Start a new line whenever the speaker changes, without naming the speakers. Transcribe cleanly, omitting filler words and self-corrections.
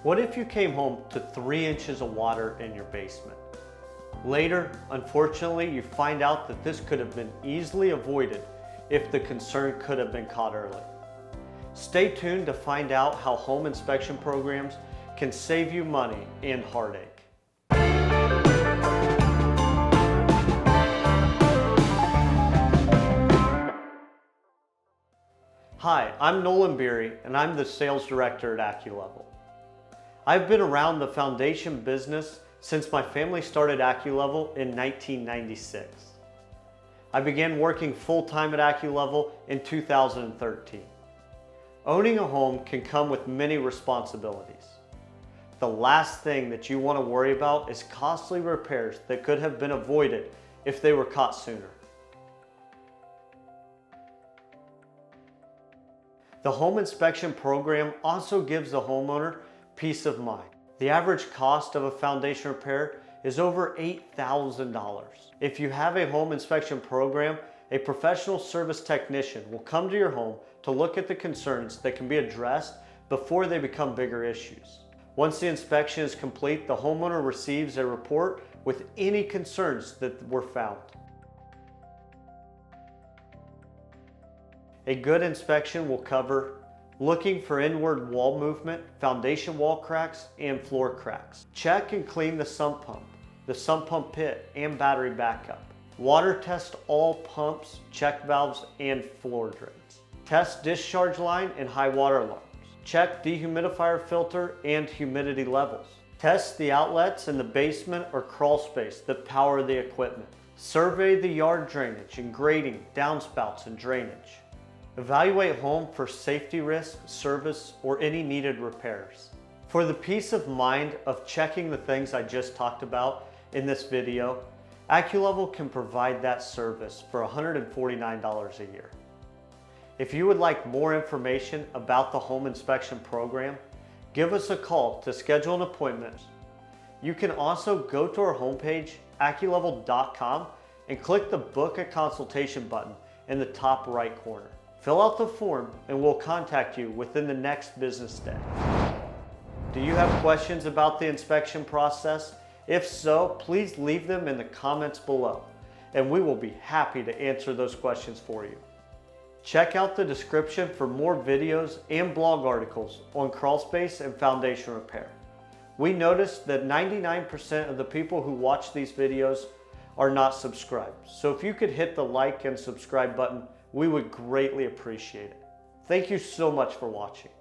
What if you came home to 3 inches of water in your basement? Later, unfortunately, you find out that this could have been easily avoided if the concern could have been caught early. Stay tuned to find out how home inspection programs can save you money and heartache. Hi, I'm Nolan Beery, and I'm the Sales Director at Acculevel. I've been around the foundation business since my family started Acculevel in 1996. I began working full-time at Acculevel in 2013. Owning a home can come with many responsibilities. The last thing that you want to worry about is costly repairs that could have been avoided if they were caught sooner. The home inspection program also gives the homeowner peace of mind. The average cost of a foundation repair is over $8,000. If you have a home inspection program, a professional service technician will come to your home to look at the concerns that can be addressed before they become bigger issues. Once the inspection is complete, the homeowner receives a report with any concerns that were found. A good inspection will cover looking for inward wall movement, foundation wall cracks, and floor cracks. Check and clean the sump pump pit, and battery backup. Water test all pumps, check valves, and floor drains. Test discharge line and high water alarms. Check dehumidifier filter and humidity levels. Test the outlets in the basement or crawl space that power the equipment. Survey the yard drainage and grading, downspouts, and drainage. Evaluate home for safety risk, service, or any needed repairs. For the peace of mind of checking the things I just talked about in this video, Acculevel can provide that service for $149 a year. If you would like more information about the home inspection program, give us a call to schedule an appointment. You can also go to our homepage, acculevel.com, and click the Book a Consultation button in the top right corner. Fill out the form and we'll contact you within the next business day. Do you have questions about the inspection process? If so, please leave them in the comments below, and we will be happy to answer those questions for you. Check out the description for more videos and blog articles on crawl space and foundation repair. We noticed that 99% of the people who watch these videos are not subscribed. So if you could hit the like and subscribe button, we would greatly appreciate it. Thank you so much for watching.